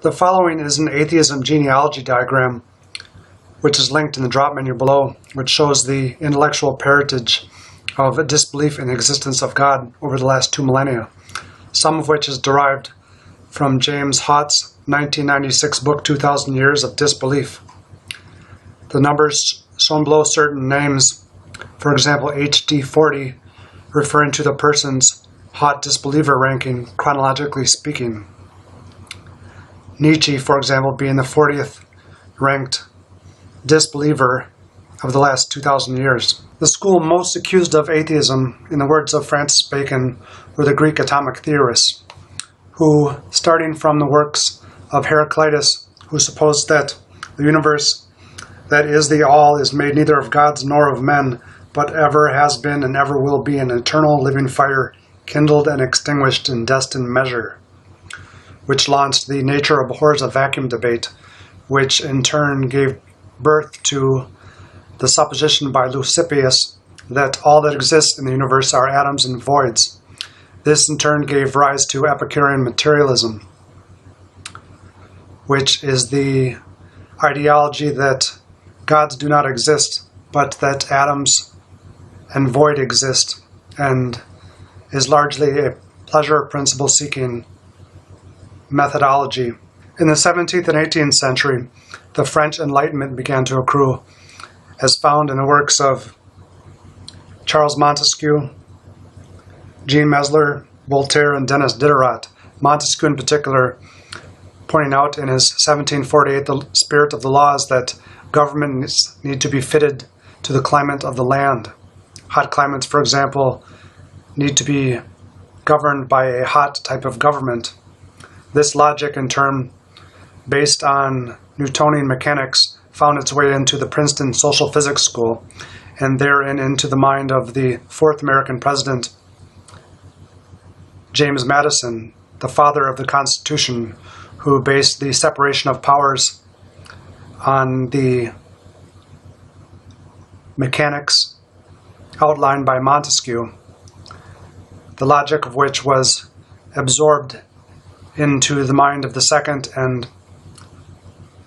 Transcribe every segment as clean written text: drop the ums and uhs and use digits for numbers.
The following is an atheism genealogy diagram, which is linked in the drop menu below, which shows the intellectual parentage of disbelief in the existence of God over the last 2 millennia, some of which is derived from James Hott's 1996 book, 2,000 Years of Disbelief. The numbers shown below certain names, for example, HD40, referring to the person's Hott disbeliever ranking, chronologically speaking. Nietzsche, for example, being the 40th ranked disbeliever of the last 2,000 years. The school most accused of atheism, in the words of Francis Bacon, were the Greek atomic theorists, who, starting from the works of Heraclitus, who supposed that the universe, that is the all, is made neither of gods nor of men, but ever has been and ever will be an eternal living fire, kindled and extinguished in destined measure, which launched the nature abhors a vacuum debate, which in turn gave birth to the supposition by Leucippus that all that exists in the universe are atoms and voids. This in turn gave rise to Epicurean materialism, which is the ideology that gods do not exist, but that atoms and void exist, and is largely a pleasure principle-seeking methodology. In the 17th and 18th century, the French Enlightenment began to accrue, as found in the works of Charles Montesquieu, Jean Mesler, Voltaire, and Denis Diderot. Montesquieu in particular pointing out in his 1748 The Spirit of the Law is that governments need to be fitted to the climate of the land. Hot climates, for example, need to be governed by a hot type of government. This logic, in turn, based on Newtonian mechanics, found its way into the Princeton Social Physics School, and therein into the mind of the 4th American president, James Madison, the father of the Constitution, who based the separation of powers on the mechanics outlined by Montesquieu, the logic of which was absorbed into the mind of the 2nd and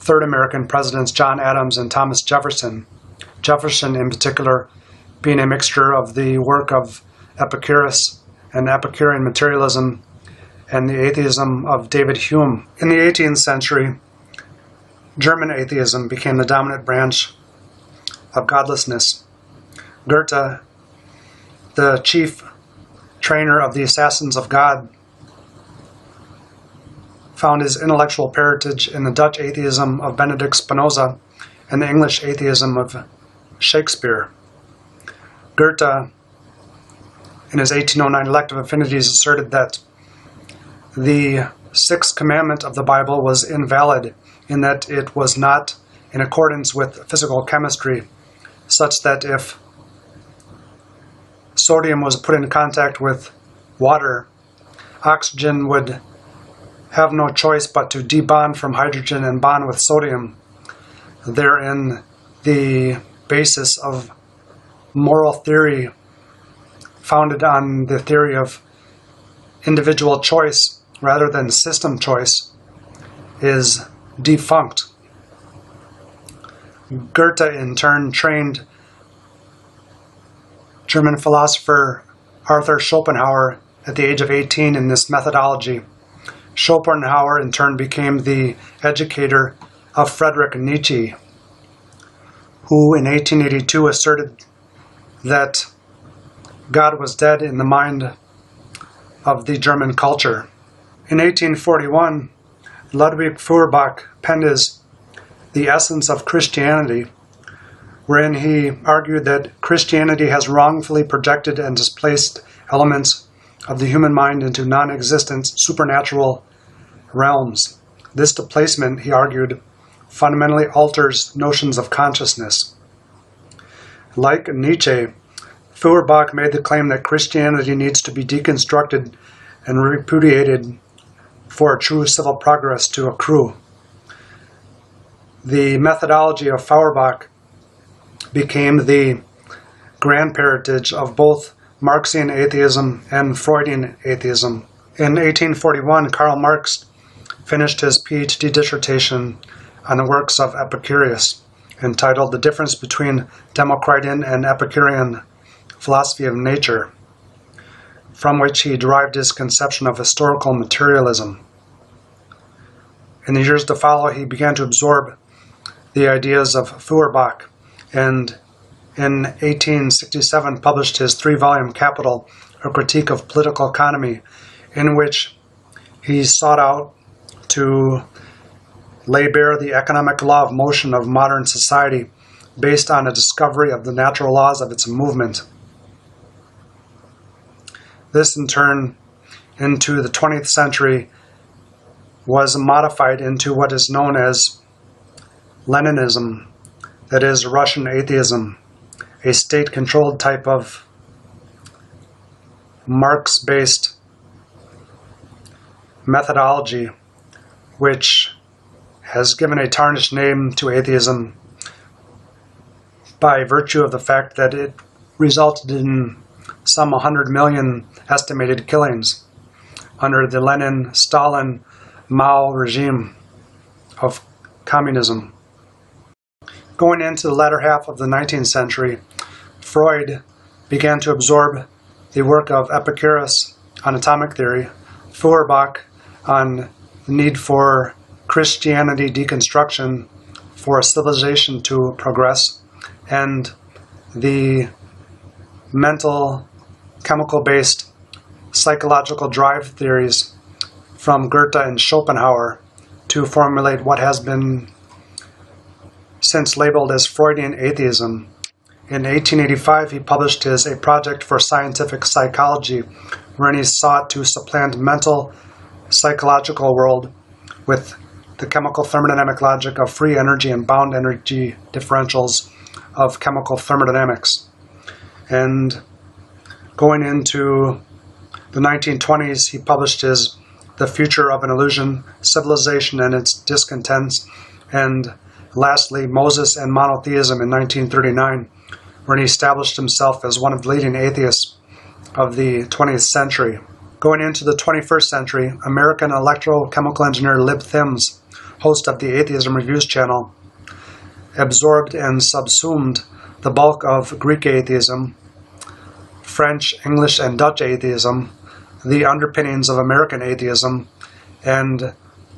3rd American presidents, John Adams and Thomas Jefferson. Jefferson, in particular, being a mixture of the work of Epicurus and Epicurean materialism and the atheism of David Hume. In the 18th century, German atheism became the dominant branch of godlessness. Goethe, the chief trainer of the Assassins of God, found his intellectual parentage in the Dutch atheism of Benedict Spinoza and the English atheism of Shakespeare. Goethe, in his 1809 Elective Affinities, asserted that the 6th commandment of the Bible was invalid in that it was not in accordance with physical chemistry, such that if sodium was put in contact with water, oxygen would have no choice but to debond from hydrogen and bond with sodium. Therein the basis of moral theory founded on the theory of individual choice rather than system choice is defunct. Goethe in turn trained German philosopher Arthur Schopenhauer at the age of 18 in this methodology. Schopenhauer in turn became the educator of Friedrich Nietzsche, who in 1882 asserted that God was dead in the mind of the German culture. In 1841, Ludwig Feuerbach penned his The Essence of Christianity, wherein he argued that Christianity has wrongfully projected and displaced elements of the human mind into non-existent supernatural realms. This displacement, he argued, fundamentally alters notions of consciousness. Like Nietzsche, Feuerbach made the claim that Christianity needs to be deconstructed and repudiated for true civil progress to accrue. The methodology of Feuerbach became the grandparentage of both Marxian atheism and Freudian atheism. In 1841, Karl Marx finished his PhD dissertation on the works of Epicurus, entitled The Difference Between Democritean and Epicurean Philosophy of Nature, from which he derived his conception of historical materialism. In the years to follow, he began to absorb the ideas of Feuerbach, and in 1867 published his 3-volume Capital, A Critique of Political Economy, in which he sought out to lay bare the economic law of motion of modern society based on a discovery of the natural laws of its movement. This, in turn, into the 20th century, was modified into what is known as Leninism, that is, Russian atheism, a state-controlled type of Marx-based methodology, which has given a tarnished name to atheism by virtue of the fact that it resulted in some 100 million estimated killings under the Lenin, Stalin, Mao regime of communism. Going into the latter half of the 19th century, Freud began to absorb the work of Epicurus on atomic theory, Feuerbach on the need for Christianity deconstruction for civilization to progress, and the mental, chemical-based psychological drive theories from Goethe and Schopenhauer to formulate what has been since labeled as Freudian atheism. In 1885, he published his A Project for Scientific Psychology, wherein he sought to supplant mental, psychological world with the chemical thermodynamic logic of free energy and bound energy differentials of chemical thermodynamics. And going into the 1920s, he published his The Future of an Illusion, Civilization and Its Discontents, and lastly, Moses and Monotheism in 1939, where he established himself as one of the leading atheists of the 20th century. Going into the 21st century, American electrochemical engineer Lib Thims, host of the Atheism Reviews channel, absorbed and subsumed the bulk of Greek atheism, French, English, and Dutch atheism, the underpinnings of American atheism, and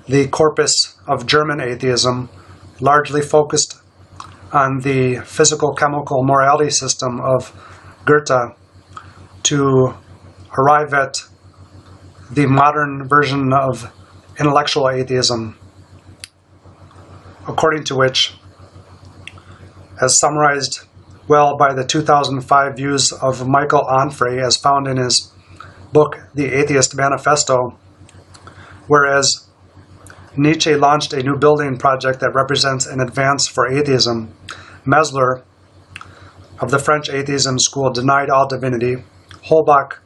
the corpus of German atheism, largely focused on the physical-chemical morality system of Goethe to arrive at the modern version of intellectual atheism, according to which, as summarized well by the 2005 views of Michael Onfray as found in his book, The Atheist Manifesto, whereas Nietzsche launched a new building project that represents an advance for atheism, Mesler of the French atheism school denied all divinity, Holbach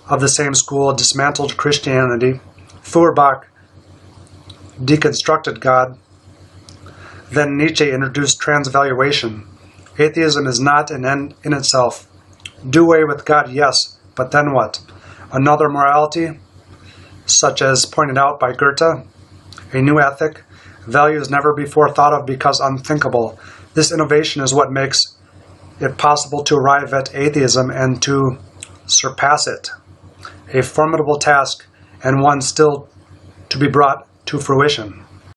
of the same school dismantled Christianity, Feuerbach deconstructed God, then Nietzsche introduced transvaluation. Atheism is not an end in itself. Do away with God, yes, but then what? Another morality, such as pointed out by Goethe, a new ethic, values never before thought of because unthinkable. This innovation is what makes it possible to arrive at atheism and to surpass it. A formidable task, and one still to be brought to fruition.